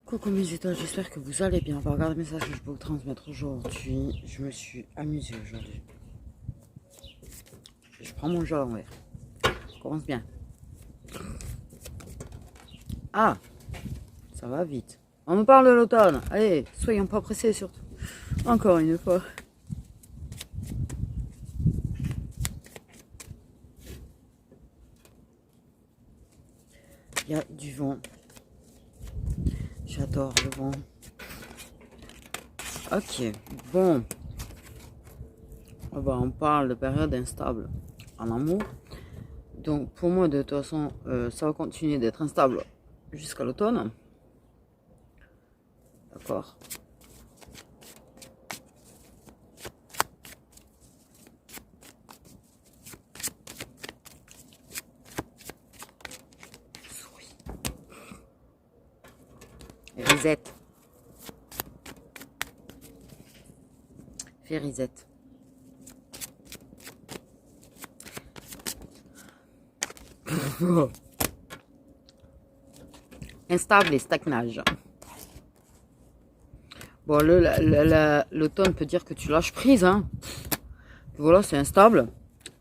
Coucou mes étoiles, j'espère que vous allez bien. Regardez le message que je peux vous transmettre aujourd'hui. Je me suis amusée aujourd'hui. Je prends mon jeu à l'envers. Commence bien. Ah, ça va vite. On nous parle de l'automne. Allez, soyons pas pressés surtout. Encore une fois. Il y a du vent. J'adore le vent. Ok, bon. On parle de période instable en amour. Donc pour moi, de toute façon, ça va continuer d'être instable jusqu'à l'automne. D'accord. Reset. Fais reset. Instable et stagnage. Bon, l'automne peut dire que tu lâches prise, hein. Puis voilà, c'est instable.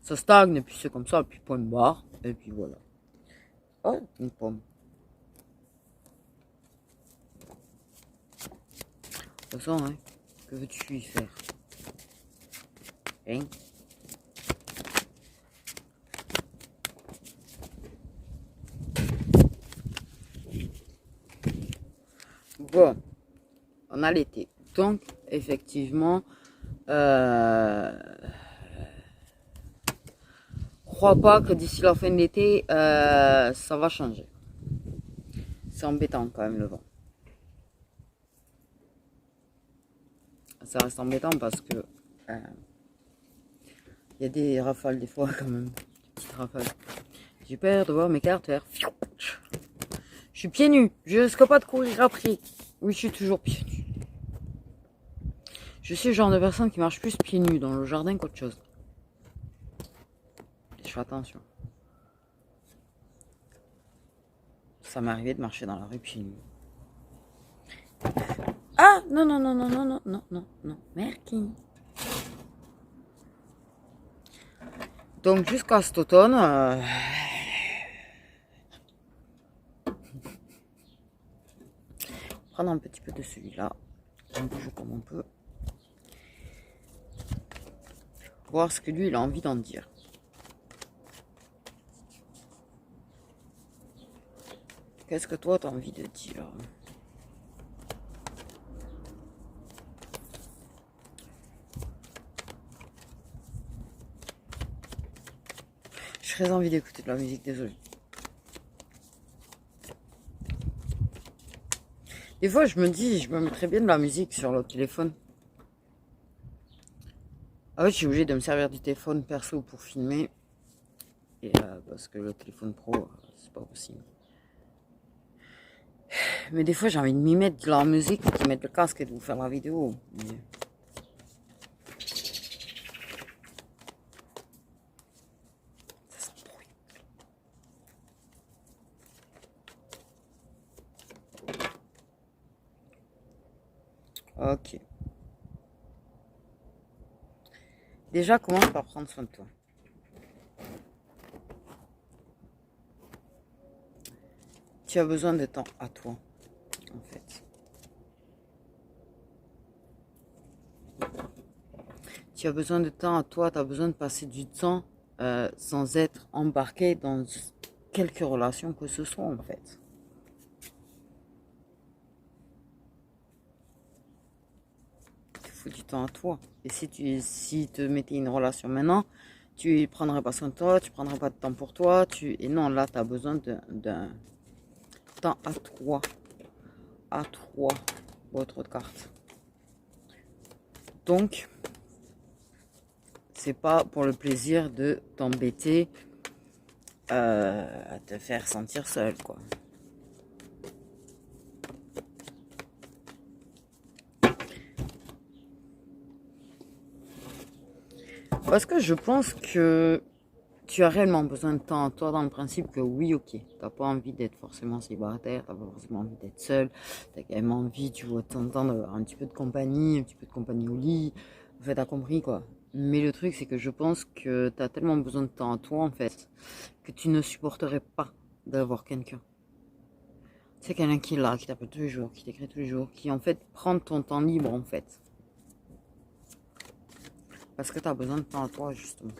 Ça stagne, et puis c'est comme ça, et puis point de barre. Et puis voilà. Oh, une pomme. De toute façon, hein, que veux-tu y faire? Hein? Bon, on a l'été. Donc, effectivement, crois pas que d'ici la fin de l'été, ça va changer. C'est embêtant quand même le vent. Ça reste embêtant parce que il y a des rafales des fois quand même, des petites rafales. J'ai peur de voir mes cartes faire. Je suis pieds nus, je risque pas de courir après. Oui, je suis toujours pieds nus. Je suis le genre de personne qui marche plus pieds nus dans le jardin qu'autre chose. Je fais attention. Ça m'est arrivé de marcher dans la rue pieds nus. Ah non, non, non, non, non, non, non, non, non, merci. Donc jusqu'à cet automne, prendre un petit peu de celui-là, on bouge comme on peut, voir ce que lui il a envie d'en dire. Qu'est-ce que toi tu as envie de dire? J'ai très envie d'écouter de la musique, désolé. Des fois, je me dis, je me mettrais bien de la musique sur le téléphone. Ah ouais, je suis obligée de me servir du téléphone perso pour filmer. Et parce que le téléphone pro, c'est pas possible. Mais des fois, j'ai envie de m'y mettre de la musique, de mettre le casque et de vous faire la vidéo. Mais... Ok. Déjà, commence par prendre soin de toi. Tu as besoin de temps à toi, en fait. Tu as besoin de temps à toi, tu as besoin de passer du temps sans être embarqué dans quelque relation que ce soit, en fait. Il faut du temps à toi. Et si te mettais une relation maintenant, tu ne prendrais pas soin de toi, tu ne prendrais pas de temps pour toi. Et non, là, tu as besoin d'un temps à toi. À toi. Autre carte. Donc, c'est pas pour le plaisir de t'embêter à te faire sentir seul, quoi. Parce que je pense que tu as réellement besoin de temps à toi dans le principe que oui, ok, t'as pas envie d'être forcément célibataire, t'as pas forcément envie d'être seul, t'as quand même envie, tu vois, de temps en temps d'avoir un petit peu de compagnie, au lit. En fait, t'as compris quoi. Mais le truc, c'est que je pense que t'as tellement besoin de temps à toi, en fait, que tu ne supporterais pas d'avoir quelqu'un. C'est quelqu'un qui est là, qui t'appelle tous les jours, qui t'écrit tous les jours, qui en fait prend ton temps libre, en fait. Parce que t'as besoin de temps à toi, justement.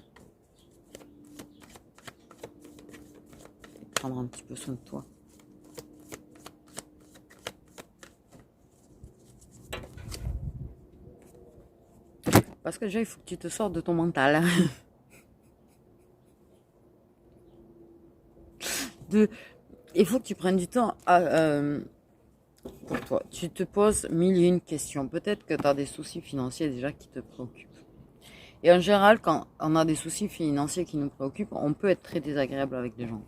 Et prendre un petit peu soin de toi. Parce que déjà, il faut que tu te sortes de ton mental. Il faut que tu prennes du temps pour toi. Tu te poses mille et une questions. Peut-être que tu as des soucis financiers déjà qui te préoccupent. Et en général, quand on a des soucis financiers qui nous préoccupent, on peut être très désagréable avec des gens.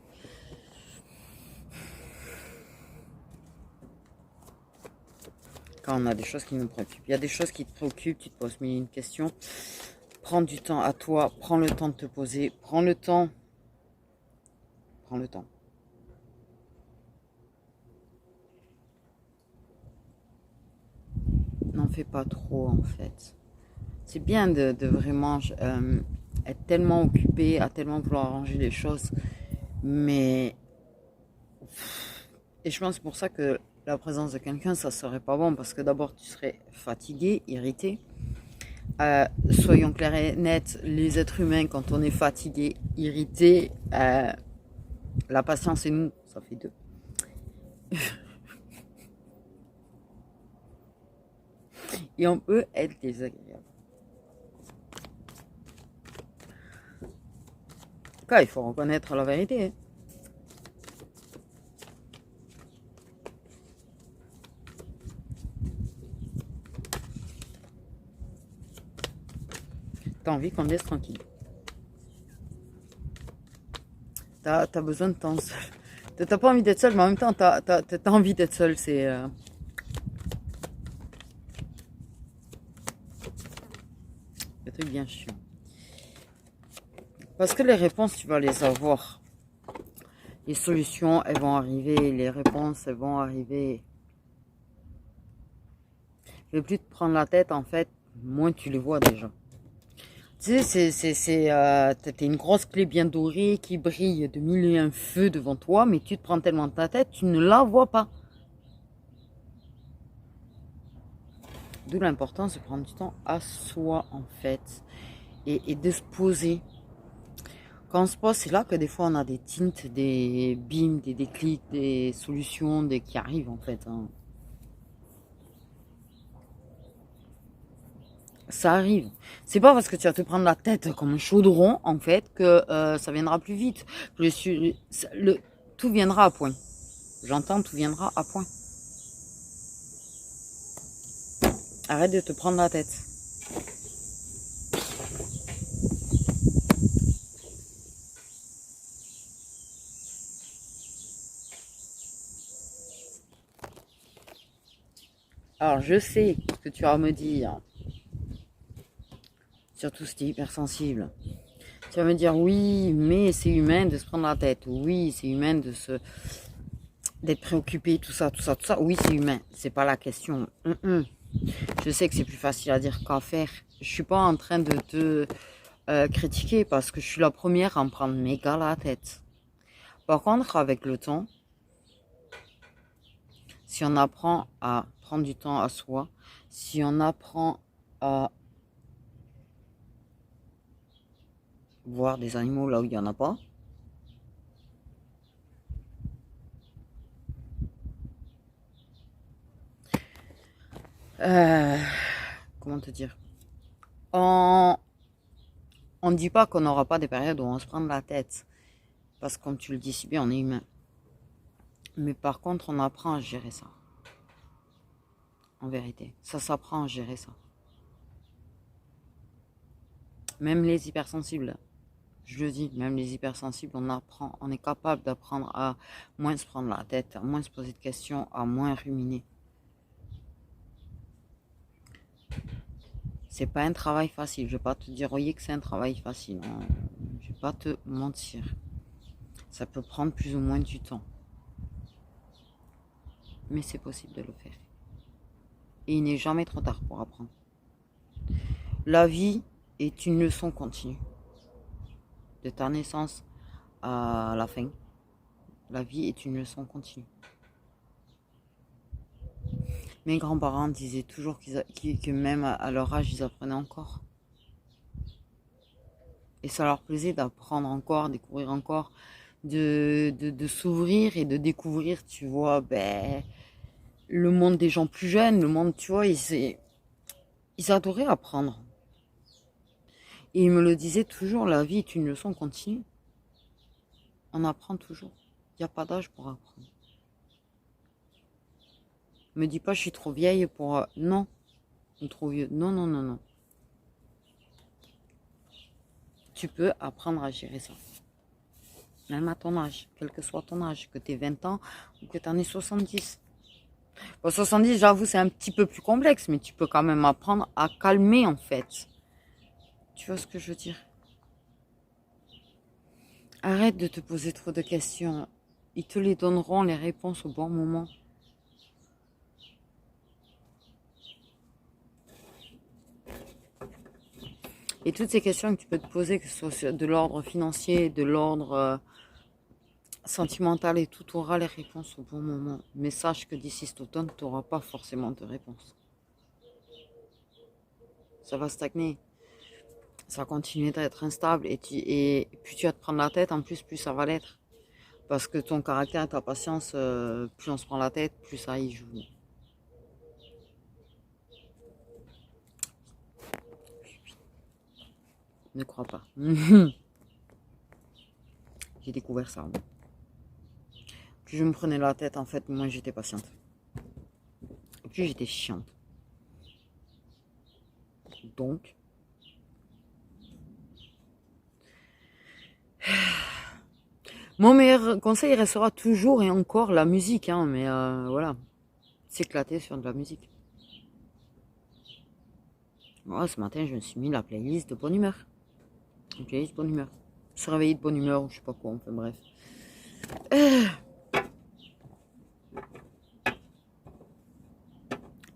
Quand on a des choses qui nous préoccupent. Il y a des choses qui te préoccupent, tu te poses mille et une questions. Prends du temps à toi, prends le temps de te poser, prends le temps. Prends le temps. N'en fais pas trop en fait. C'est bien de vraiment être tellement occupé, à tellement vouloir arranger les choses. Mais. Et je pense pour ça que la présence de quelqu'un, ça serait pas bon. Parce que d'abord, tu serais fatigué, irrité. Soyons clairs et nets, les êtres humains, quand on est fatigué, irrité, la patience et nous, ça fait deux. Et on peut être désagréable. En tout cas, il faut reconnaître la vérité. Hein. T'as envie qu'on laisse tranquille. T'as besoin de temps seul. T'as pas envie d'être seul, mais en même temps, t'as envie d'être seul. C'est le truc bien chiant. Parce que les réponses, tu vas les avoir. Les solutions, elles vont arriver. Les réponses, elles vont arriver. Le plus te prendre la tête, en fait, moins tu les vois déjà. Tu sais, t'as une grosse clé bien dorée qui brille de mille et un feux devant toi, mais tu te prends tellement ta tête, tu ne la vois pas. D'où l'importance de prendre du temps à soi, en fait, et de se poser. Quand on se pose, c'est là que des fois on a des tintes, des bims, des déclics, des solutions qui arrivent, en fait. Hein. Ça arrive. C'est pas parce que tu vas te prendre la tête comme un chaudron, en fait, que ça viendra plus vite. Tout viendra à point. J'entends, tout viendra à point. Arrête de te prendre la tête. Alors, je sais ce que tu vas me dire. Surtout si tu es hypersensible. Tu vas me dire, oui, mais c'est humain de se prendre la tête. Oui, c'est humain d'être préoccupé, tout ça, tout ça, tout ça. Oui, c'est humain. C'est pas la question. Je sais que c'est plus facile à dire qu'à faire. Je suis pas en train de te critiquer parce que je suis la première à me prendre méga la tête. Par contre, avec le temps, si on apprend à prendre du temps à soi, si on apprend à voir des animaux là où il n'y en a pas, comment te dire, on ne dit pas qu'on n'aura pas des périodes où on se prend la tête. Parce que comme tu le dis si bien, on est humain. Mais par contre, on apprend à gérer ça. En vérité. Ça s'apprend à gérer ça. Même les hypersensibles. Je le dis, même les hypersensibles, on apprend. On est capable d'apprendre à moins se prendre la tête, à moins se poser de questions, à moins ruminer. C'est pas un travail facile. Je vais pas te dire, oui, que c'est un travail facile. Hein. Je vais pas te mentir. Ça peut prendre plus ou moins du temps. mais c'est possible de le faire. Et il n'est jamais trop tard pour apprendre. La vie est une leçon continue. De ta naissance à la fin, la vie est une leçon continue. Mes grands-parents disaient toujours que même à leur âge, ils apprenaient encore. Et ça leur plaisait d'apprendre encore, découvrir encore, de s'ouvrir et de découvrir, tu vois, le monde des gens plus jeunes, le monde, tu vois, ils adoraient apprendre. Et ils me le disaient toujours, la vie est une leçon continue. On apprend toujours. Il n'y a pas d'âge pour apprendre. Me dis pas, je suis trop vieille pour... Non, ou trop vieux. Non, non, non, non. Tu peux apprendre à gérer ça. Même à ton âge, quel que soit ton âge, que tu aies 20 ans ou que tu en aies 70. Bon, 70, j'avoue, c'est un petit peu plus complexe, mais tu peux quand même apprendre à calmer, en fait. Tu vois ce que je veux dire? Arrête de te poser trop de questions. Ils te les donneront, les réponses, au bon moment. Et toutes ces questions que tu peux te poser, que ce soit de l'ordre financier, de l'ordre sentimental et tout, tu auras les réponses au bon moment. Mais sache que d'ici cet automne, tu n'auras pas forcément de réponse. Ça va stagner. Ça va continuer d'être instable et plus tu vas te prendre la tête, en plus ça va l'être. Parce que ton caractère et ta patience, plus on se prend la tête, plus ça y joue. Ne crois pas. J'ai découvert ça. Plus je me prenais la tête, en fait, moins j'étais patiente. Et plus j'étais chiante. Donc, mon meilleur conseil restera toujours et encore la musique, hein, mais voilà, s'éclater sur de la musique. Moi, ce matin, je me suis mis la playlist de bonne humeur. Une playlist de bonne humeur. Se réveiller de bonne humeur, ou je sais pas quoi, enfin bref.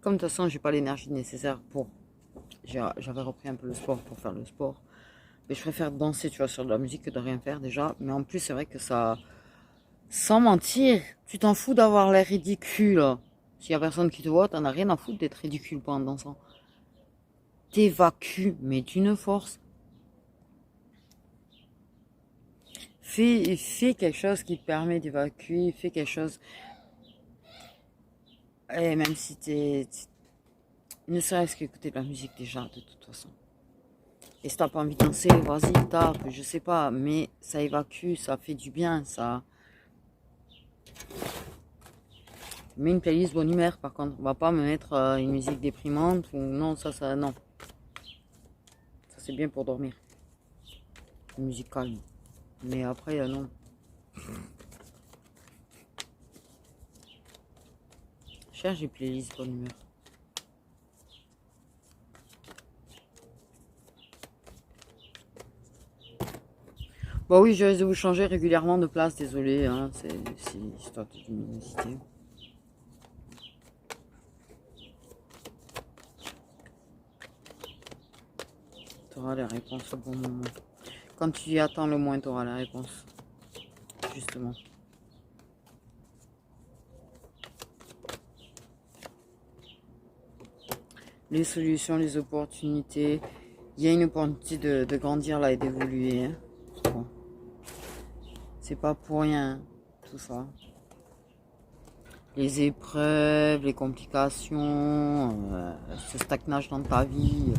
Comme de toute façon, j'ai pas l'énergie nécessaire pour... J'avais repris un peu le sport pour faire le sport. Mais je préfère danser, tu vois, sur de la musique que de rien faire déjà. Mais en plus, c'est vrai que ça... Sans mentir, tu t'en fous d'avoir l'air ridicule. S'il y a personne qui te voit, t'en as rien à foutre d'être ridicule pendant dansant. T'évacues, mais d'une force. Fais quelque chose qui te permet d'évacuer. Fais quelque chose... Et même si ne serait-ce qu'écouter de la musique déjà, de toute façon. Et si t'as pas envie de danser, vas-y, tape, je sais pas. Mais ça évacue, ça fait du bien, ça... Mets une playlist bonne humeur, par contre. On va pas me mettre une musique déprimante ou non, ça, non. Ça, c'est bien pour dormir. Une musique calme. Mais après, non. Cherche des playlists bonne humeur. Bah oui, je risque de vous changer régulièrement de place, désolé, hein, c'est histoire de luminosité. Tu auras les réponses au bon moment. Quand tu y attends le moins, tu auras la réponse. Justement. Les solutions, les opportunités. Il y a une opportunité de grandir là et d'évoluer. Hein. Bon. C'est pas pour rien, tout ça. Les épreuves, les complications, ce stagnage dans ta vie,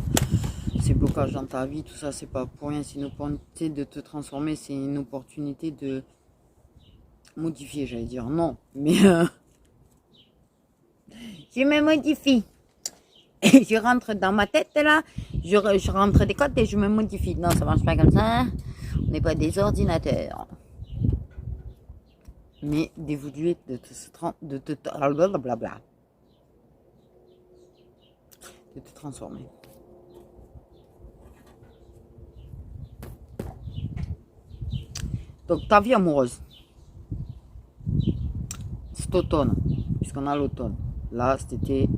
ces blocages dans ta vie, tout ça, c'est pas pour rien. C'est une opportunité de te transformer, c'est une opportunité de modifier, j'allais dire. Non, mais je me modifie. Je rentre dans ma tête là, je rentre des codes et je me modifie. Non, ça marche pas comme ça. On n'est pas des ordinateurs. Mais d'évoluer, de te transformer. Donc ta vie amoureuse, cet automne, puisque qu'on a l'automne. Là, cet été,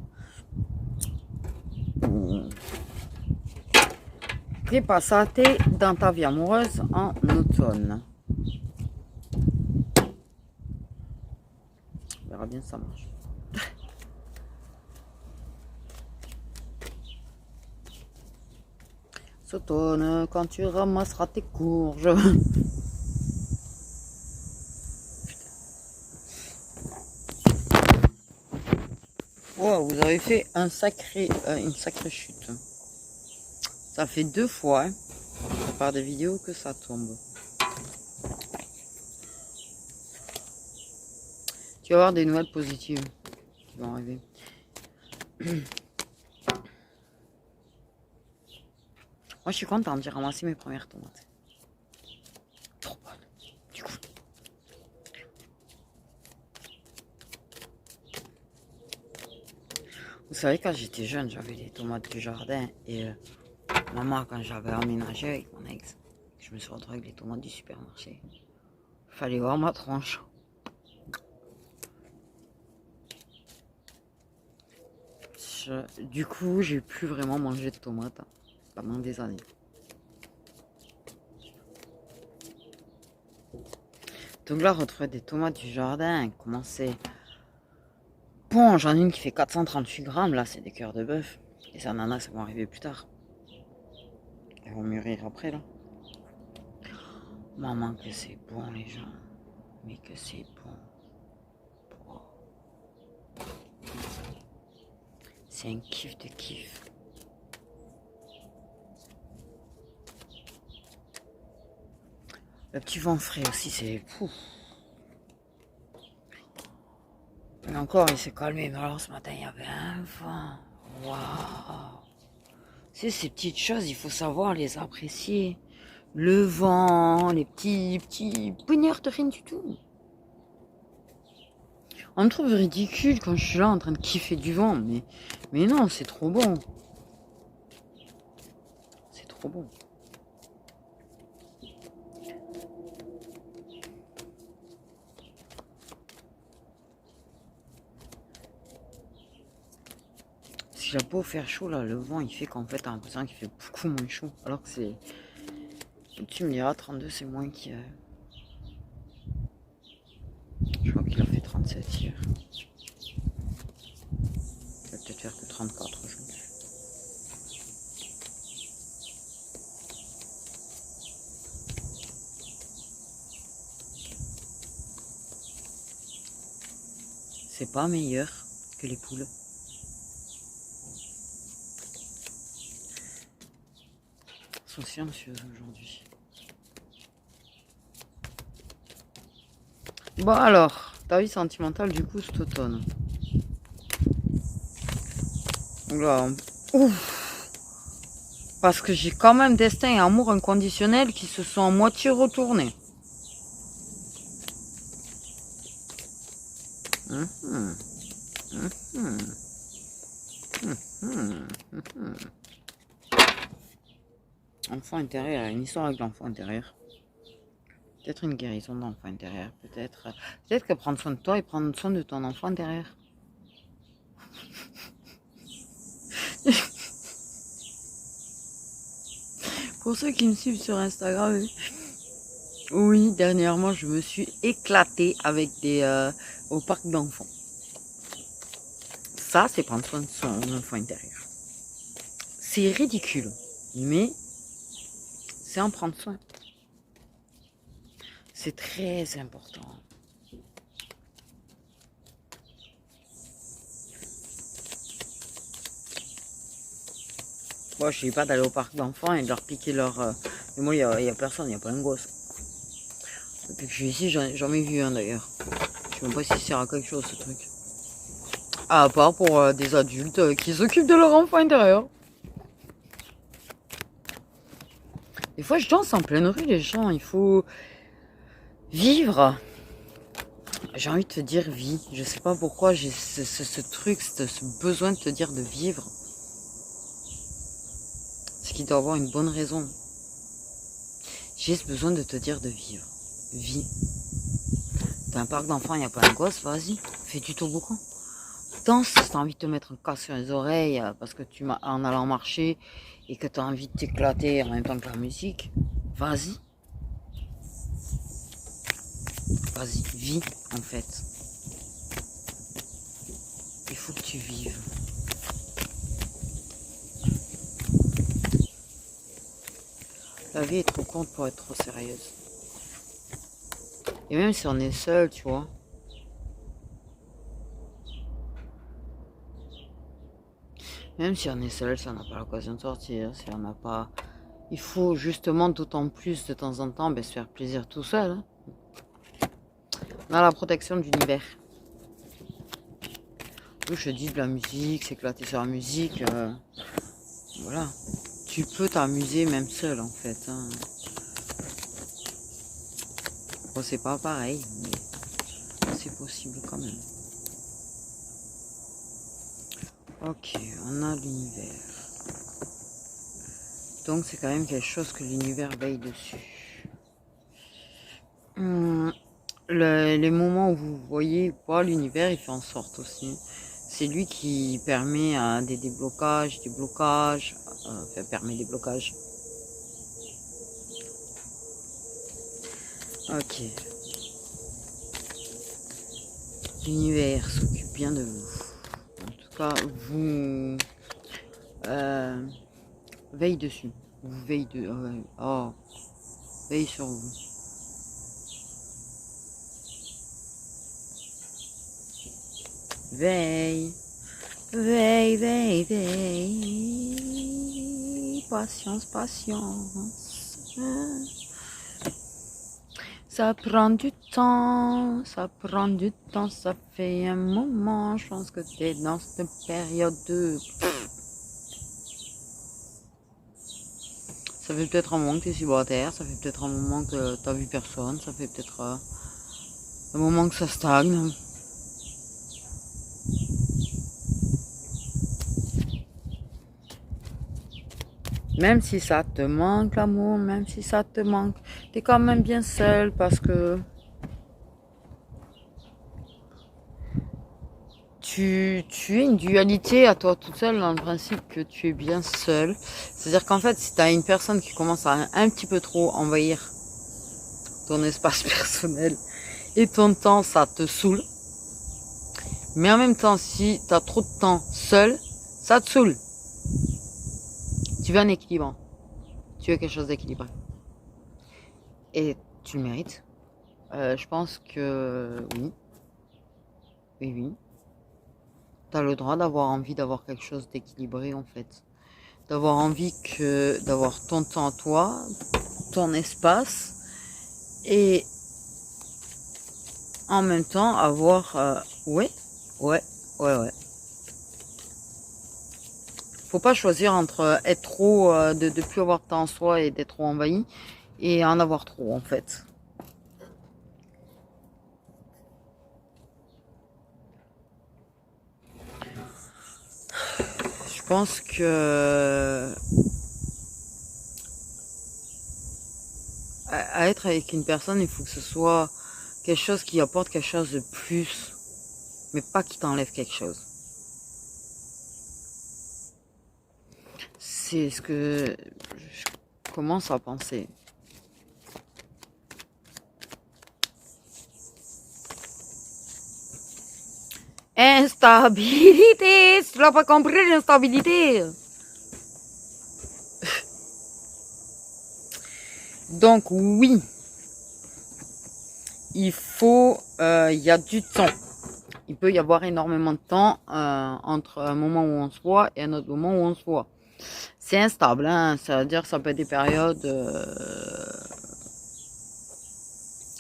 t'es passate dans ta vie amoureuse en automne. On verra bien si ça marche. Cet automne, quand tu ramasseras tes courges. Oh, vous avez fait une sacrée chute. Ça fait 2 fois, hein, par des vidéos que ça tombe. Tu vas avoir des nouvelles positives qui vont arriver. Moi, je suis contente, j'ai ramassé mes premières tomates. Trop bonnes, du coup. Vous savez, quand j'étais jeune, j'avais des tomates du jardin. Et maman, quand j'avais emménagé avec mon ex, je me suis retrouvée avec les tomates du supermarché. Fallait voir ma tronche. Du coup, j'ai plus vraiment mangé de tomates pendant des années. Donc là, retrouver des tomates du jardin, commencer. Bon, j'en ai une qui fait 438 grammes, là, c'est des cœurs de bœuf. Les ananas, ça va arriver plus tard. Elles vont mûrir après, là. Maman, que c'est bon, les gens. Mais que c'est bon. C'est un kiff de kiff. Le petit vent frais aussi, c'est fou. Et encore, il s'est calmé. Mais alors, ce matin, il y avait un vent. Waouh! C'est ces petites choses, il faut savoir les apprécier. Le vent, les petits poignards de rien du tout. On me trouve ridicule quand je suis là en train de kiffer du vent. Mais non, c'est trop bon. C'est trop bon. Si j'ai beau faire chaud là, le vent il fait qu'en fait t'as l'impression qu'il fait beaucoup moins chaud. Alors que c'est. Tu me diras 32 c'est moins qu'il. Je crois qu'il a fait 37 hier. Il va peut-être faire que 34 aujourd'hui. C'est pas meilleur que les poules. Elles sont silencieuses aujourd'hui. Bon alors, ta vie sentimentale du coup cet automne. Là, ouf. Parce que j'ai quand même destin et amour inconditionnel qui se sont à moitié retournés. Enfant intérieur, une histoire avec l'enfant intérieur. Peut-être une guérison de l'enfant intérieur. Peut-être que prendre soin de toi et prendre soin de ton enfant intérieur. Pour ceux qui me suivent sur Instagram, oui, dernièrement, je me suis éclatée avec au parc d'enfants. Ça, c'est prendre soin de son enfant intérieur. C'est ridicule, mais c'est en prendre soin. C'est très important. Moi, je ne sais pas d'aller au parc d'enfants et de leur piquer leur... Mais moi, il n'y a personne, il n'y a pas un gosse. Depuis que je suis ici, j'en ai vu un d'ailleurs. Je ne sais même pas s'il sert à quelque chose, ce truc. À part pour des adultes qui s'occupent de leur enfant intérieur. Des fois, je danse en pleine rue, les gens. Il faut vivre. J'ai envie de te dire vie. Je sais pas pourquoi j'ai ce truc, ce besoin de te dire de vivre. C'est qu'il doit avoir une bonne raison. J'ai ce besoin de te dire de vivre. Vie. T'as un parc d'enfants, il n'y a pas un gosse, vas-y. Fais du toboggan. danse, si tu as envie de te mettre un casque sur les oreilles parce que en allant marcher et que tu as envie de t'éclater en même temps que la musique, vas-y. Vas-y, vis en fait. Il faut que tu vives. La vie est trop courte pour être trop sérieuse. Et même si on est seul, tu vois. Même si on est seul, si on n'a pas l'occasion de sortir, si on n'a pas... Il faut justement d'autant plus de temps en temps se faire plaisir tout seul. Hein. Dans la protection de l'univers. Oui, je te dis de la musique, s'éclater sur la musique. Voilà. Tu peux t'amuser même seul en fait. Hein. Bon, c'est pas pareil, mais c'est possible quand même. Ok, on a l'univers. Donc c'est quand même quelque chose que l'univers veille dessus. Les moments où vous voyez pas l'univers, il fait en sorte aussi. C'est lui qui permet des déblocages, des blocages, enfin permet des blocages. Ok. L'univers s'occupe bien de vous. En tout cas, vous veille dessus. Vous veille de. Veille sur vous. Veille. Veille, veille, veille. Patience, patience. Ça prend du temps, ça prend du temps, ça fait un moment, je pense que t'es dans cette période de... Ça fait peut-être un moment que t'es célibataire, ça fait peut-être un moment que t'as vu personne, ça fait peut-être un moment que ça stagne. Même si ça te manque l'amour, même si ça te manque, t'es quand même bien seul parce que tu es une dualité à toi toute seule dans le principe que tu es bien seul. C'est-à-dire qu'en fait, si tu as une personne qui commence à un petit peu trop envahir ton espace personnel et ton temps, ça te saoule. Mais en même temps, si tu as trop de temps seul, ça te saoule. Tu veux un équilibre. Tu veux quelque chose d'équilibré. Et tu le mérites. Je pense que oui. Oui, oui. Tu as le droit d'avoir envie d'avoir quelque chose d'équilibré en fait. D'avoir envie d'avoir ton temps à toi, ton espace et en même temps avoir ouais. Faut pas choisir entre être trop de plus avoir de temps en soi et d'être trop envahi et en avoir trop en fait. Je pense que à être avec une personne, il faut que ce soit quelque chose qui apporte quelque chose de plus, mais pas qui t'enlève quelque chose. C'est ce que je commence à penser. Instabilité, tu l'as pas compris l'instabilité. Donc oui, il faut, il y a du temps. Il peut y avoir énormément de temps entre un moment où on se voit et un autre moment où on se voit. C'est instable, hein, c'est-à-dire que ça peut être des périodes,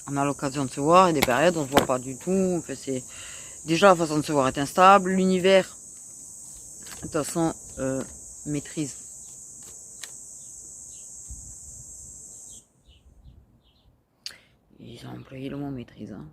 on a l'occasion de se voir et des périodes où on ne se voit pas du tout. Enfin, c'est déjà la façon de se voir est instable. L'univers, de toute façon, maîtrise. Ils ont employé le mot maîtrise. Hein.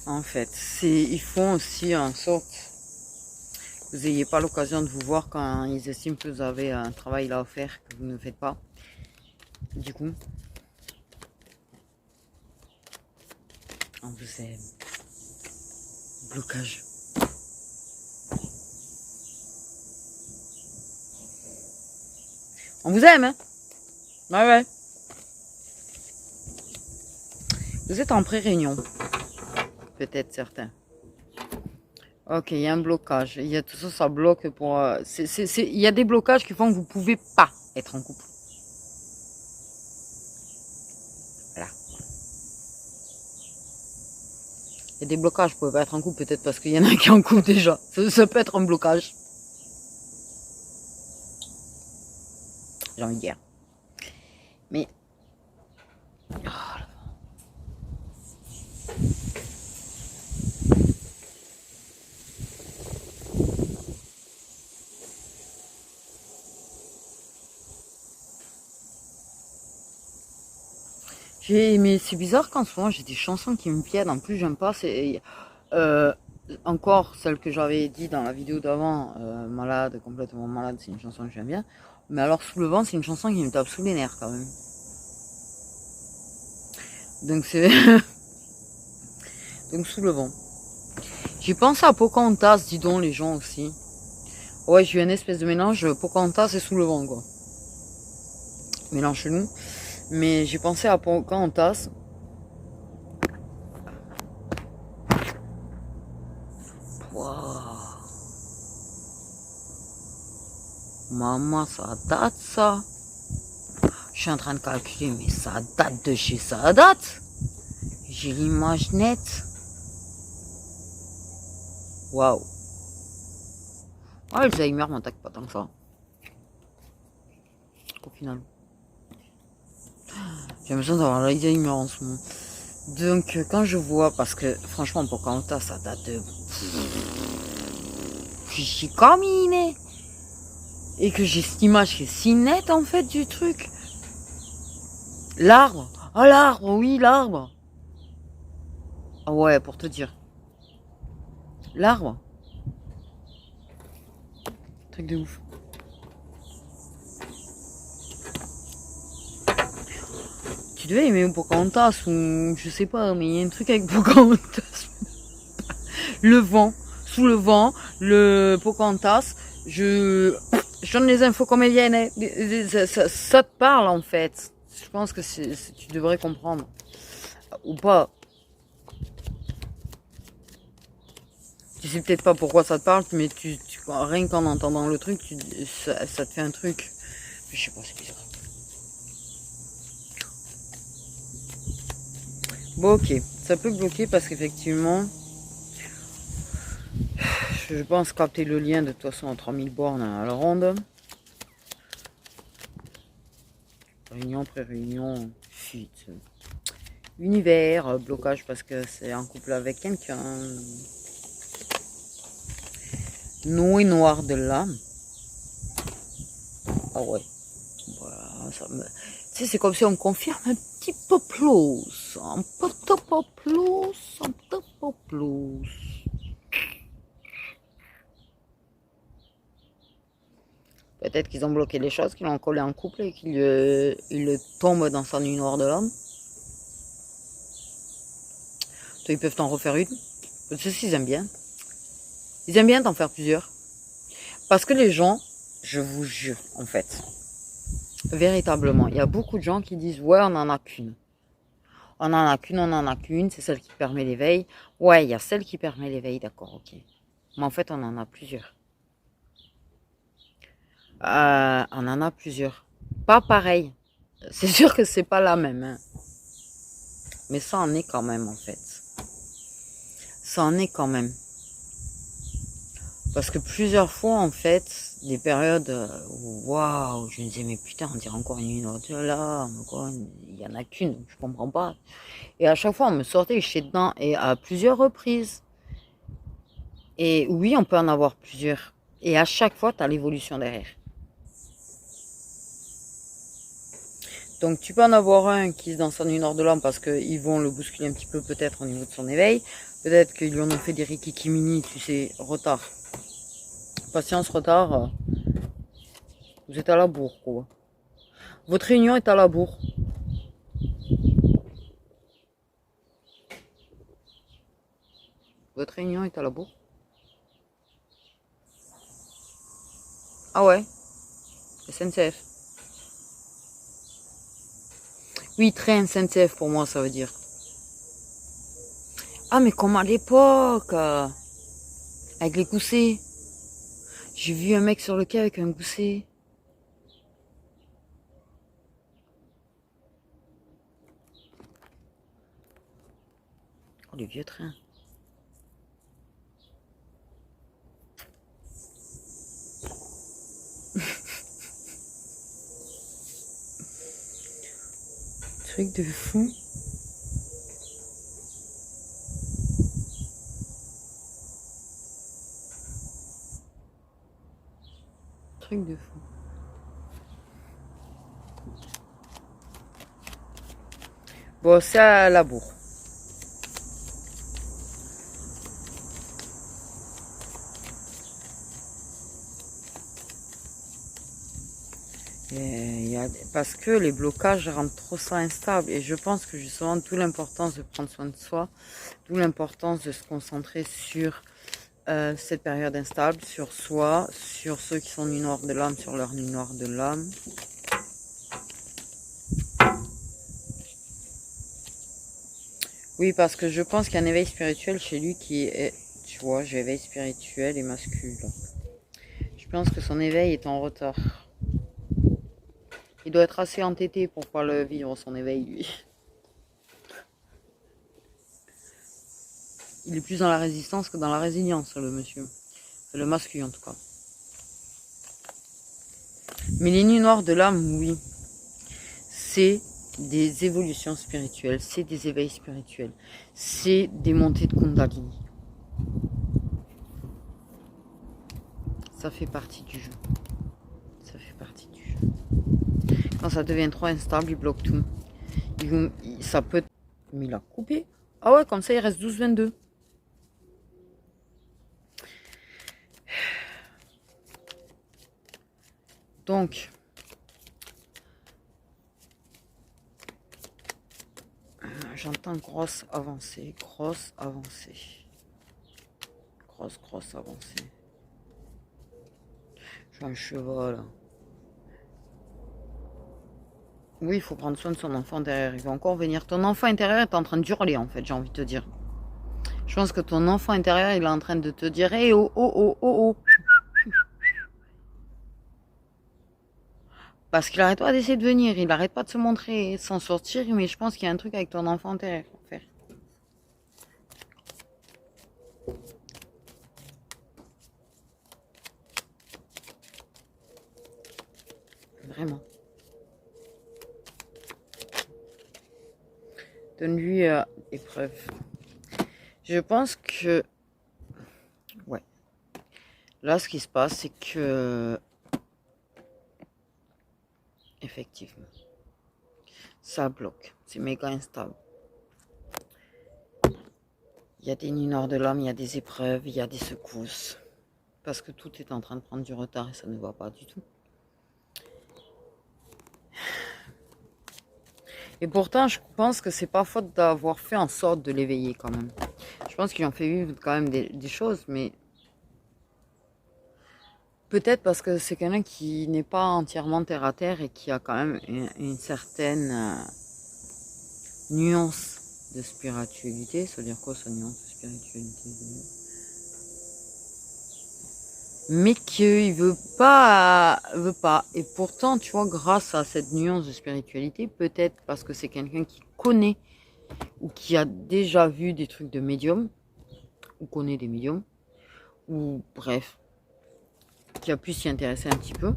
En fait, ils font aussi en sorte vous n'ayez pas l'occasion de vous voir quand ils estiment que vous avez un travail là à faire que vous ne faites pas. Du coup, on vous aime. Blocage. On vous aime, hein? Ouais, ouais. Vous êtes en pré-réunion. Peut-être certains. Ok, il y a un blocage. Il y a tout ça, ça bloque pour... il y a des blocages qui font que vous ne pouvez pas être en couple. Voilà. Il y a des blocages, vous ne pouvez pas être en couple, peut-être parce qu'il y en a qui sont en couple déjà. Ça peut être un blocage. J'ai envie de dire. Mais... Oh, mais c'est bizarre qu'en ce moment j'ai des chansons qui me viennent. En plus, j'aime pas. C'est encore celle que j'avais dit dans la vidéo d'avant, malade, complètement malade. C'est une chanson que j'aime bien. Mais alors, Sous le vent, c'est une chanson qui me tape sous les nerfs quand même. Donc c'est donc Sous le vent. J'ai pensé à Pocahontas, dis donc les gens aussi. Ouais, j'ai eu une espèce de mélange Pocahontas et Sous le vent quoi. Mélange chelou. Mais j'ai pensé à Pocahontas. Wow. Maman, ça date ça. Je suis en train de calculer, mais ça date de chez ça date. J'ai l'image nette. Waouh. Ouais, Alzheimer m'attaque pas tant que ça. Au final. J'ai l'impression d'avoir l'Alzheimer en ce moment. Donc, quand je vois, parce que franchement, Pocahontas, ça date de. J'ai caminé. Et que j'ai cette image qui est si nette en fait du truc. L'arbre. Oh, l'arbre, oui, l'arbre. Ah ouais, pour te dire. L'arbre. Truc de ouf. Tu devais aimer Pocahontas ou je sais pas, mais il y a un truc avec Pocahontas. Le vent, Sous le vent, le Pocahontas, je donne les infos comme elles viennent. Ça te parle en fait. Je pense que tu devrais comprendre. Ou pas. Tu sais peut-être pas pourquoi ça te parle, mais rien qu'en entendant le truc, ça te fait un truc. Je sais pas, c'est bizarre. Bon, ok. Ça peut bloquer parce qu'effectivement, je pense capter le lien de toute façon à 3000 bornes à la ronde. Réunion, pré-réunion, fuite. Univers, blocage parce que c'est en couple avec quelqu'un. Non et noir de l'âme. Ah ouais. Voilà, ça me... Tu sais, c'est comme si on confirme un petit peu plus. Un petit peu plus. Un petit peu plus. Peut-être qu'ils ont bloqué les choses, qu'ils l'ont collé en couple et qu'il le tombe dans sa nuit noire de l'homme. Ils peuvent t'en refaire une. Ceux-ci, ils aiment bien. Ils aiment bien t'en faire plusieurs. Parce que les gens, je vous jure, en fait, véritablement, il y a beaucoup de gens qui disent, ouais, on n'en a qu'une. On n'en a qu'une, on n'en a qu'une, c'est celle qui permet l'éveil. Ouais, il y a celle qui permet l'éveil, d'accord, ok. Mais en fait, on en a plusieurs. On en a plusieurs. Pas pareil. C'est sûr que c'est pas la même. Hein. Mais ça en est quand même, en fait. Ça en est quand même. Parce que plusieurs fois, en fait, des périodes où, waouh, je me disais, mais putain, on dirait encore une autre là, il y en a qu'une, je comprends pas. Et à chaque fois, on me sortait, je suis dedans, et à plusieurs reprises. Et oui, on peut en avoir plusieurs. Et à chaque fois, tu as l'évolution derrière. Donc, tu peux en avoir un qui est dans son nuit nord de l'âme parce qu'ils vont le bousculer un petit peu, peut-être, au niveau de son éveil. Peut-être qu'ils lui en ont fait des rikikimini, tu sais, retard. Patience, retard. Vous êtes à la bourre, quoi. Votre réunion est à la bourre. Votre réunion est à la bourre. Ah ouais. SNCF. Oui, train SNCF pour moi, ça veut dire. Ah, mais comme à l'époque, avec les goussets. J'ai vu un mec sur le quai avec un gousset. Oh, les vieux trains. Truc de fou. Truc de fou. Bon, c'est à la bourre. Parce que les blocages rendent trop ça instable. Et je pense que justement, d'où l'importance de prendre soin de soi, d'où l'importance de se concentrer sur cette période instable, sur soi, sur ceux qui sont nuit noire de l'âme, sur leur nuit noire de l'âme. Oui, parce que je pense qu'il y a un éveil spirituel chez lui qui est, tu vois, j'ai éveil spirituel et masculin. Je pense que son éveil est en retard. Il doit être assez entêté pour pas le vivre, son éveil, lui. Il est plus dans la résistance que dans la résilience, le monsieur. Le masculin, en tout cas. Mais les nuits noires de l'âme, oui. C'est des évolutions spirituelles, c'est des éveils spirituels, c'est des montées de Kundalini. Ça fait partie du jeu. Ça fait partie du jeu. Quand ça devient trop instable, il bloque tout. Ça peut... Mais il a coupé. Ah ouais, comme ça, il reste 12-22. Donc... J'entends grosse avancée, grosse avancée. Grosse avancée. J'ai un cheval. Oui, il faut prendre soin de son enfant intérieur. Il va encore venir. Ton enfant intérieur est en train d'hurler, en fait, j'ai envie de te dire. Je pense que ton enfant intérieur, il est en train de te dire hey, oh, oh, oh, oh, oh. Parce qu'il arrête pas d'essayer de venir. Il arrête pas de se montrer, s'en sortir. Mais je pense qu'il y a un truc avec ton enfant intérieur à faire. Vraiment. Donne-lui épreuve. Je pense que... Ouais. Là, ce qui se passe, c'est que... Effectivement. Ça bloque. C'est méga instable. Il y a des nuits noires de l'âme, il y a des épreuves, il y a des secousses. Parce que tout est en train de prendre du retard et ça ne va pas du tout. Et pourtant, je pense que c'est pas faute d'avoir fait en sorte de l'éveiller quand même. Je pense qu'ils ont fait vivre quand même des choses, mais peut-être parce que c'est quelqu'un qui n'est pas entièrement terre à terre et qui a quand même une certaine nuance de spiritualité. Ça veut dire quoi, ça, nuance de spiritualité? Mais qu'il veut pas. Et pourtant, tu vois, grâce à cette nuance de spiritualité, peut-être parce que c'est quelqu'un qui connaît ou qui a déjà vu des trucs de médium, ou connaît des médiums, ou bref, qui a pu s'y intéresser un petit peu,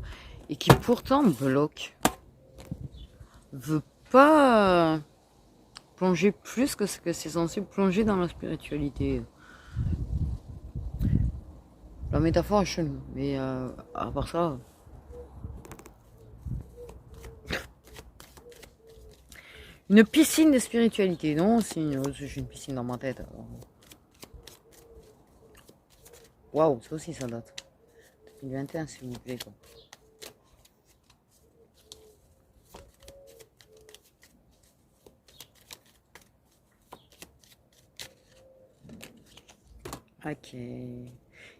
et qui pourtant bloque, veut pas plonger plus que ce que c'est censé plonger dans la spiritualité. La métaphore est chelou, mais à part ça... Une piscine de spiritualité, non? J'ai une piscine dans ma tête. Waouh, ça aussi ça date. 2021, s'il vous plaît, quoi. Ok.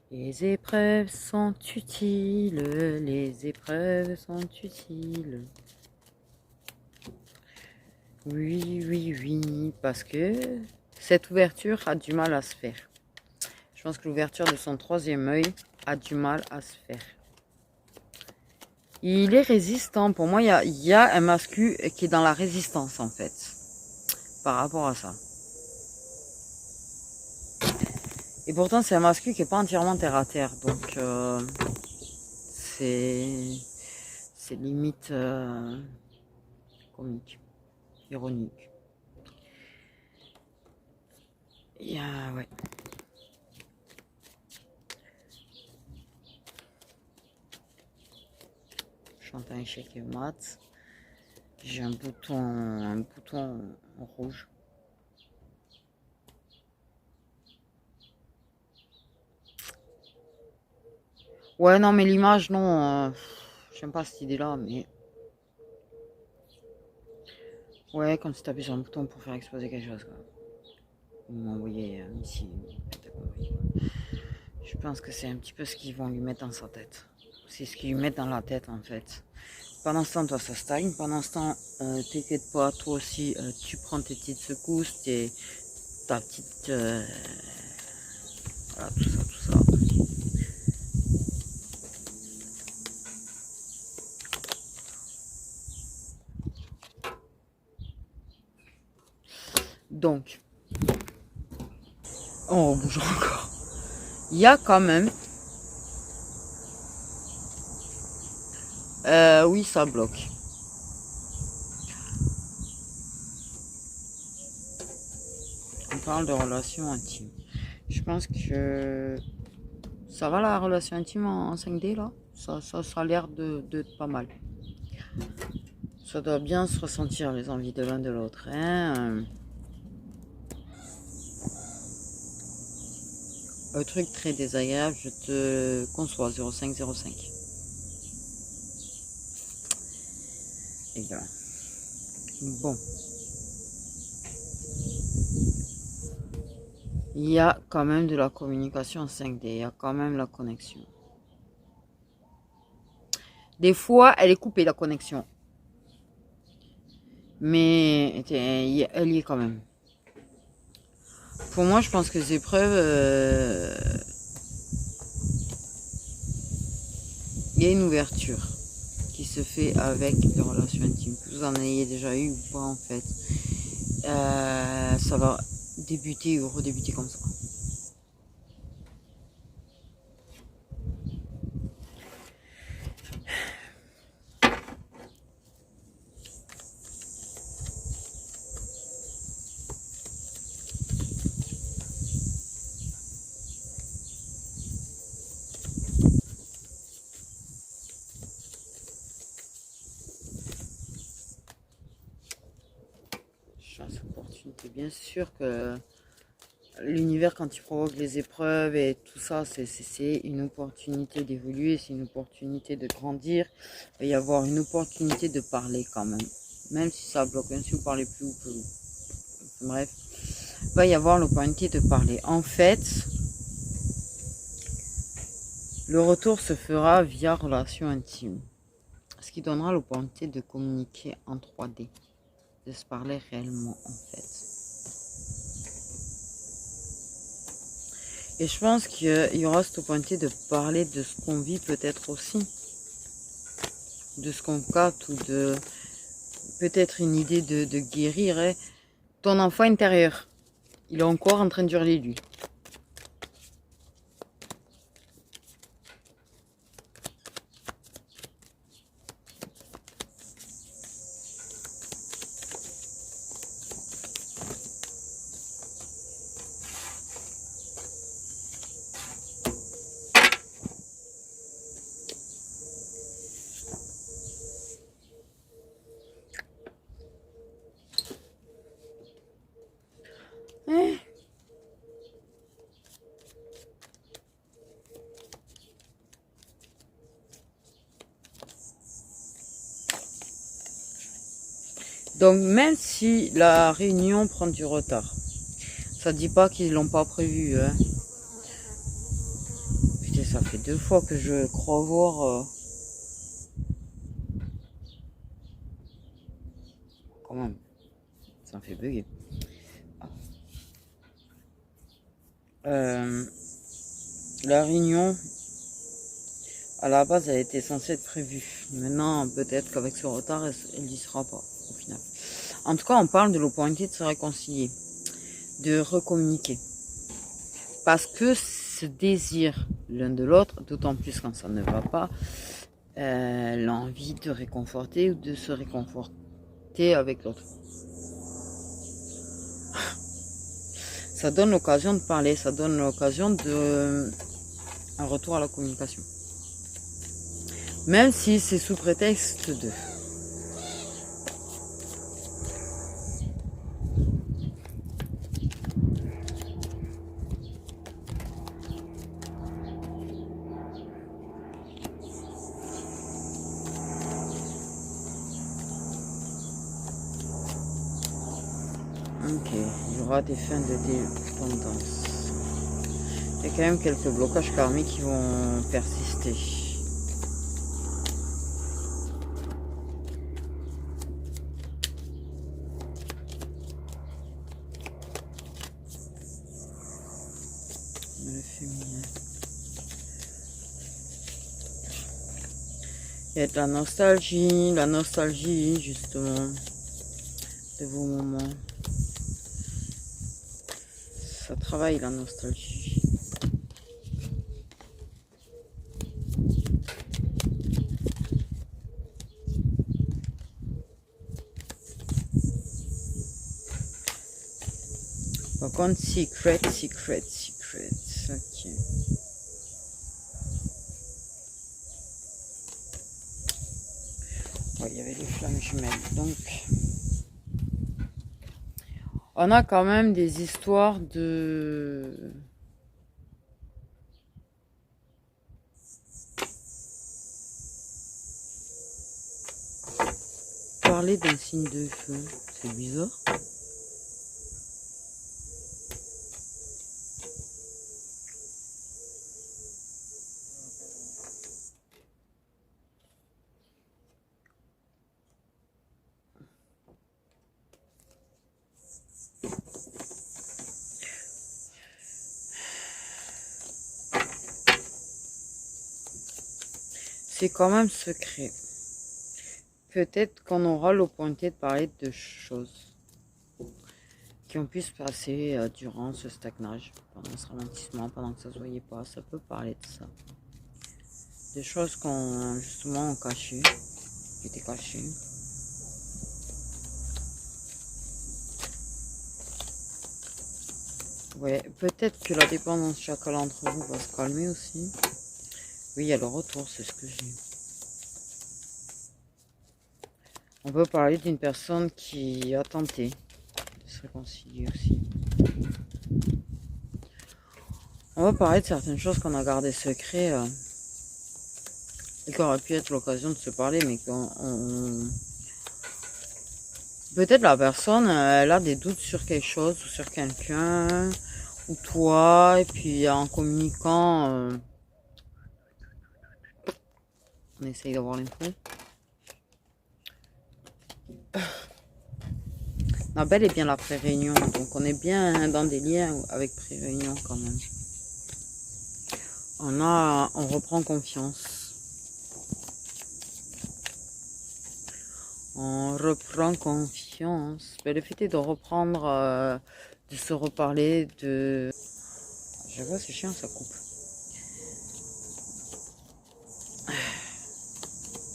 Les épreuves sont utiles, les épreuves sont utiles. Oui, oui, oui, parce que cette ouverture a du mal à se faire. Je pense que l'ouverture de son troisième œil a du mal à se faire. Il est résistant. Pour moi, il y a un mascu qui est dans la résistance, en fait, par rapport à ça. Et pourtant, c'est un mascu qui n'est pas entièrement terre à terre. Donc, c'est limite comique, ironique. Ouais. Chante un échec et mat. J'ai un bouton rouge. Ouais, non, mais l'image, non. J'aime pas cette idée-là, mais... Ouais, comme si t'appuies sur un bouton pour faire exploser quelque chose, quoi. Vous m'envoyez ici. Je pense que c'est un petit peu ce qu'ils vont lui mettre dans sa tête. C'est ce qu'ils lui mettent dans la tête, en fait. Pendant ce temps, toi, ça stagne. Pendant ce temps, t'inquiète pas, toi aussi, tu prends tes petites secousses, ta petite... voilà, tout ça, tout ça. Donc, on bouge encore. Il y a quand même... oui, ça bloque. On parle de relations intimes. Je pense que ça va la relation intime en 5D là. Ça a l'air de pas mal. Ça doit bien se ressentir les envies de l'un de l'autre. Hein. Un truc très désagréable, je te conçois 0505. Et voilà. Bon. Il y a quand même de la communication en 5D. Il y a quand même la connexion. Des fois, elle est coupée la connexion. Mais elle y est quand même. Pour moi, je pense que ces épreuves, il y a une ouverture qui se fait avec les relations intimes. Que vous en ayez déjà eu ou pas, en fait. Ça va débuter ou redébuter comme ça. Chance, opportunité. Bien sûr que l'univers, quand il provoque les épreuves et tout ça, c'est une opportunité d'évoluer, c'est une opportunité de grandir. Il va y avoir une opportunité de parler quand même. Même si ça bloque, même si vous parlez plus ou plus. Bref, il va y avoir l'opportunité de parler. En fait, le retour se fera via relation intime. Ce qui donnera l'opportunité de communiquer en 3D. De se parler réellement, en fait. Et je pense qu'il y aura cette opportunité de parler de ce qu'on vit peut-être aussi. De ce qu'on capte ou de peut-être une idée de guérir. Hein. Ton enfant intérieur, il est encore en train de hurler lui. Donc, même si la réunion prend du retard, ça dit pas qu'ils l'ont pas prévu. Hein. Putain, ça fait 2 fois que je crois voir... Quand même, ça me fait bugger. La réunion, à la base, elle était censée être prévue. Maintenant, peut-être qu'avec ce retard, elle n'y sera pas, au final. En tout cas, on parle de l'opportunité de se réconcilier, de recommuniquer. Parce que ce désir l'un de l'autre, d'autant plus quand ça ne va pas, l'envie de réconforter ou de se réconforter avec l'autre. Ça donne l'occasion de parler, ça donne l'occasion de un retour à la communication. Même si c'est sous prétexte de... Ok, il y aura des fins de dépendance. Il y a quand même quelques blocages karmiques qui vont persister. Le féminin. Il y a de la nostalgie justement de vos moments. Ça travaille la nostalgie. Par contre, secret. Ok. Ouais, il y avait les flammes jumelles. Donc, on a quand même des histoires de... Parler d'un signe de feu, c'est bizarre. C'est quand même secret. Peut-être qu'on aura l'opportunité de parler de choses qui ont pu se passer durant ce stagnage, pendant ce ralentissement, pendant que ça se voyait pas. Ça peut parler de ça. Des choses qu'on justement cachées, qui étaient cachées. Ouais, peut-être que la dépendance chacun d'entre vous va se calmer aussi. Oui, il y a le retour, c'est ce que j'ai. On peut parler d'une personne qui a tenté de se réconcilier aussi. On va parler de certaines choses qu'on a gardées secrets et qui aurait pu être l'occasion de se parler, mais peut-être la personne, elle a des doutes sur quelque chose ou sur quelqu'un ou toi, et puis en communiquant, on essaye d'avoir l'info. On a bel et bien la pré-réunion, donc on est bien dans des liens avec pré-réunion quand même. On reprend confiance. On reprend confiance. Mais le fait est de reprendre, de se reparler, de... Je vois, c'est chiant, ça coupe.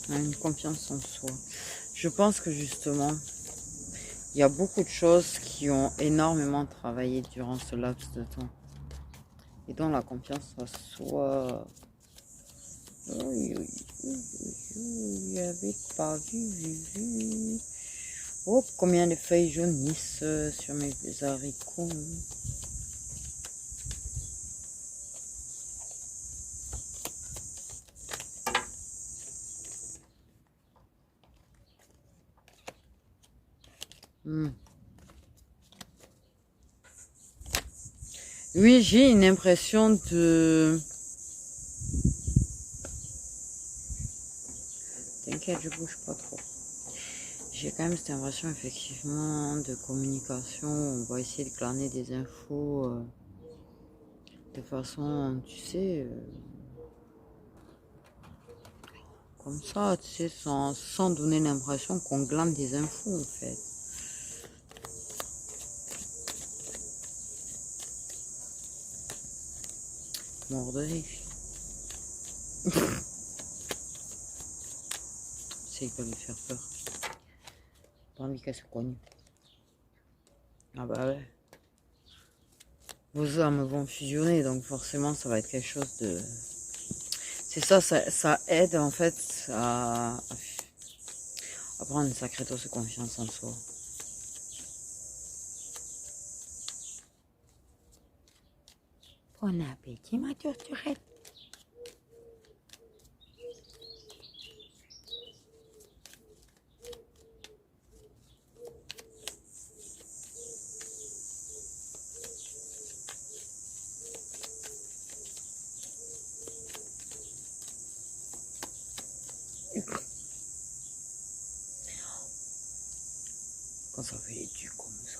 On a une confiance en soi. Je pense que justement, il y a beaucoup de choses qui ont énormément travaillé durant ce laps de temps. Et dans la confiance en soi... J'avais pas vu. Oh, combien de feuilles jaunissent sur mes haricots. Hmm. Oui, j'ai une impression de... T'inquiète, je bouge pas trop. J'ai quand même cette impression, effectivement, de communication. On va essayer de glaner des infos de façon, tu sais, comme ça, tu sais, sans donner l'impression qu'on glane des infos, en fait. Mort de rire. C'est pas lui faire peur. Pas envie qu'elle se cogne. Ah bah ouais. Vos âmes vont fusionner, donc forcément, ça va être quelque chose de... C'est ça, ça aide, en fait, à prendre une sacrée dose de confiance en soi. Bon appétit, ma torturette. Quand ça fait les tues comme ça.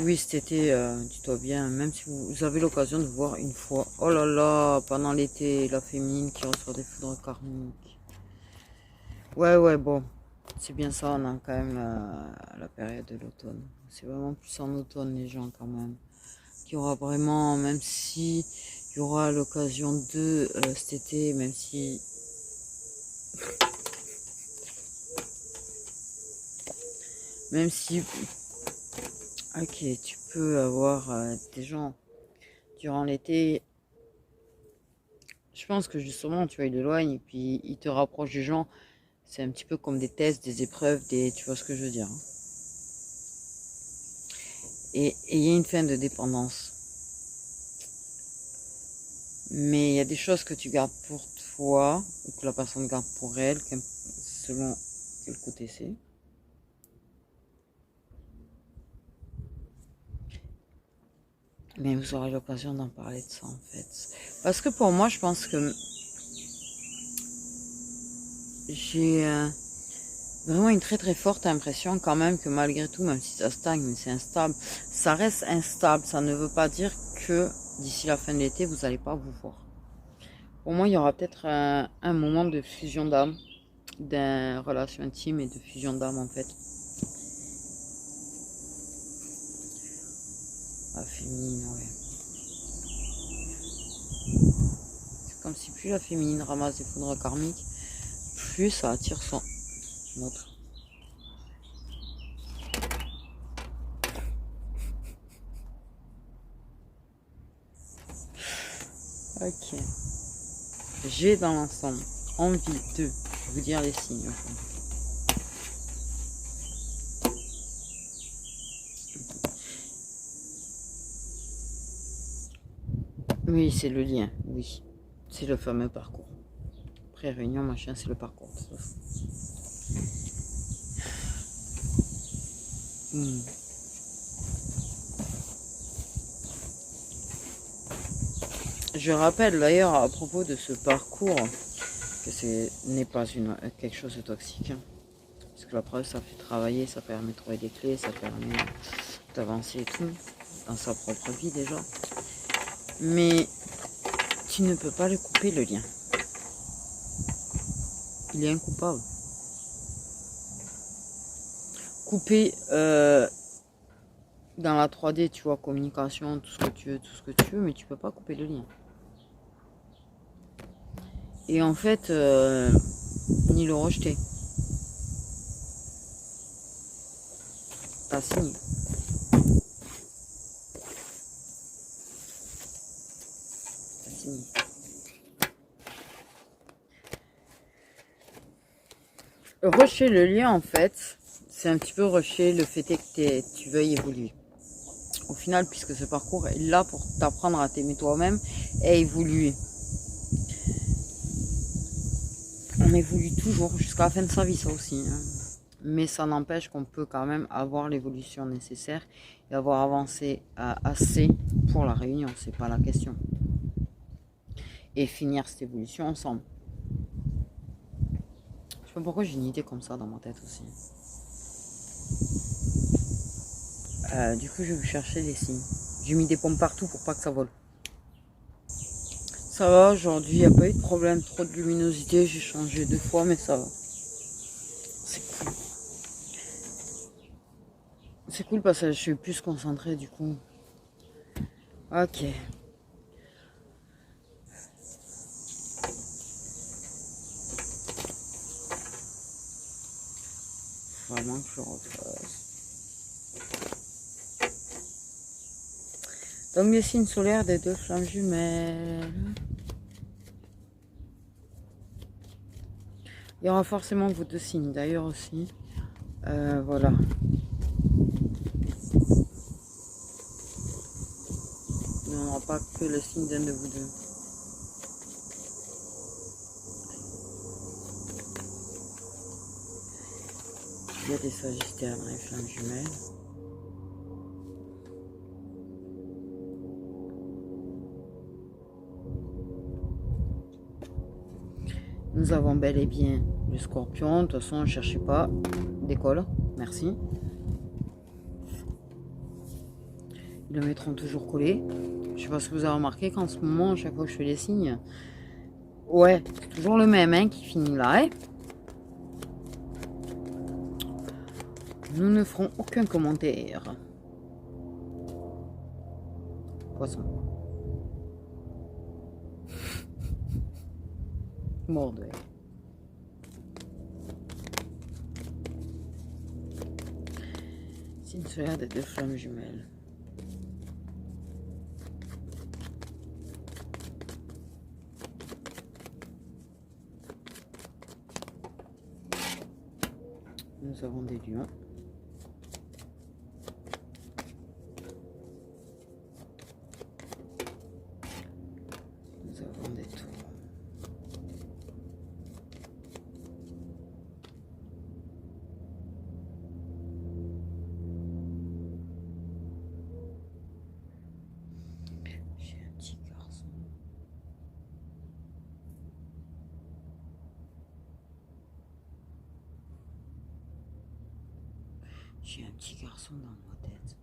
Oui, cet été, dis-toi bien, même si vous avez l'occasion de voir une fois, oh là là, pendant l'été, la féminine qui reçoit des foudres karmiques. Ouais, ouais, bon, c'est bien ça, on a quand même la période de l'automne. C'est vraiment plus en automne, les gens, quand même. Qu'il y aura vraiment, même si il y aura l'occasion de cet été, même si... Même si... Ok, tu peux avoir des gens durant l'été. Je pense que justement, tu vois, ils éloignent et puis ils te rapprochent des gens. C'est un petit peu comme des tests, des épreuves, tu vois ce que je veux dire. Hein. Et il y a une fin de dépendance. Mais il y a des choses que tu gardes pour toi ou que la personne garde pour elle, selon quel côté c'est. Mais vous aurez l'occasion d'en parler de ça en fait. Parce que pour moi, je pense que j'ai vraiment une très très forte impression quand même que malgré tout, même si ça stagne, mais c'est instable, ça reste instable. Ça ne veut pas dire que d'ici la fin de l'été, vous n'allez pas vous voir. Pour moi, il y aura peut-être un moment de fusion d'âme, d'une relation intime et de fusion d'âme en fait. La féminine, ouais. C'est comme si plus la féminine ramasse des foudres karmiques, plus ça attire son autre. Ok. J'ai dans l'ensemble envie de vous dire les signes. Oui, c'est le lien, oui. C'est le fameux parcours. Pré-réunion, machin, c'est le parcours. Hmm. Je rappelle d'ailleurs à propos de ce parcours que ce n'est pas quelque chose de toxique. Hein. Parce que la preuve, ça fait travailler, ça permet de trouver des clés, ça permet d'avancer et tout, dans sa propre vie déjà. Mais tu ne peux pas le couper, le lien. Il est incoupable. Couper dans la 3D, tu vois, communication, tout ce que tu veux, tout ce que tu veux, mais tu peux pas couper le lien. Et en fait, ni le rejeter. T'as signé. T'as signé. Rusher le lien, en fait, c'est un petit peu rusher le fait que tu veuilles évoluer. Au final, puisque ce parcours est là pour t'apprendre à t'aimer toi-même et évoluer. On évolue toujours jusqu'à la fin de sa vie, ça aussi. Hein. Mais ça n'empêche qu'on peut quand même avoir l'évolution nécessaire et avoir avancé assez pour la réunion, c'est pas la question. Et finir cette évolution ensemble. Je sais pas pourquoi j'ai une idée comme ça dans ma tête aussi. Du coup, je vais vous chercher des signes. J'ai mis des pompes partout pour pas que ça vole. Ça va, aujourd'hui, il n'y a pas eu de problème, trop de luminosité. J'ai changé 2 fois, mais ça va. C'est cool. C'est cool parce que je suis plus concentrée du coup. Ok. Vraiment que je refasse. Donc les signes solaires des 2 flammes jumelles. Il y aura forcément vos 2 signes d'ailleurs aussi. Voilà. Il n'y aura pas que le signe d'un de vous deux. Il y a des sagittaires dans les flammes jumelles. Nous avons bel et bien le scorpion. De toute façon, ne cherchez pas. Décolle. Merci. Ils le mettront toujours collé. Je sais pas si vous avez remarqué qu'en ce moment, à chaque fois que je fais les signes, ouais, c'est toujours le même hein, qui finit là. Hein. Nous ne ferons aucun commentaire. Poisson. Mordeur. Signe solaire des 2 flammes jumelles. Nous avons des lions. Nous avons des taureaux. J'ai un petit garçon. J'ai un petit garçon dans ma tête.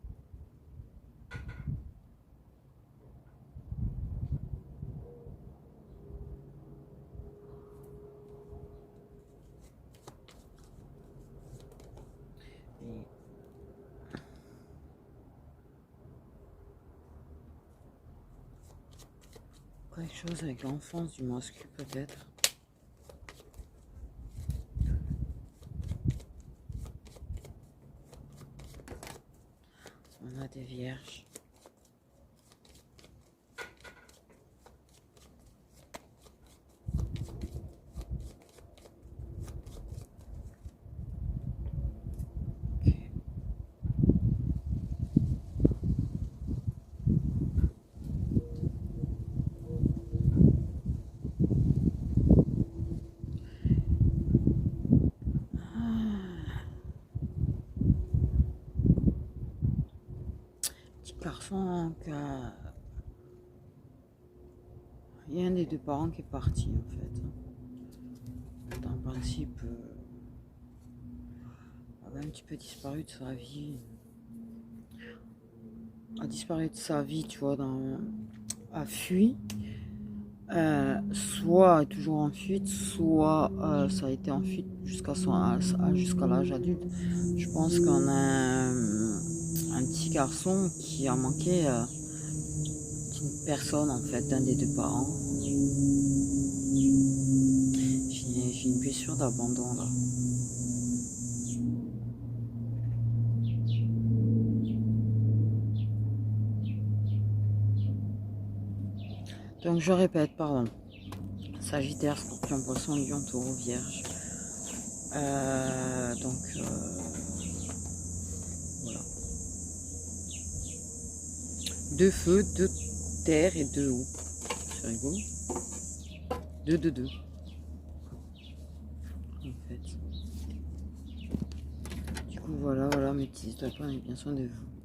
Quelque chose avec l'enfance du masculin peut-être. On a des vierges. Garçon, il y a un des 2 parents qui est parti en fait. En principe, avait un petit peu disparu de sa vie. A disparu de sa vie, tu vois, a fui. Soit toujours en fuite, soit ça a été en fuite jusqu'à l'âge adulte. Je pense qu'on a un petit garçon qui a manqué d'une personne en fait, d'un des 2 parents. J'ai une blessure d'abandon là. Donc je répète, pardon. Sagittaire, Scorpion, Poisson, Lion, Taureau, Vierge. Donc, voilà. 2 feux, 2 terre et 2 eau. C'est rigolo. 2, 2, 2. En fait. Du coup, voilà, mes petits histoires, prenez bien soin de vous.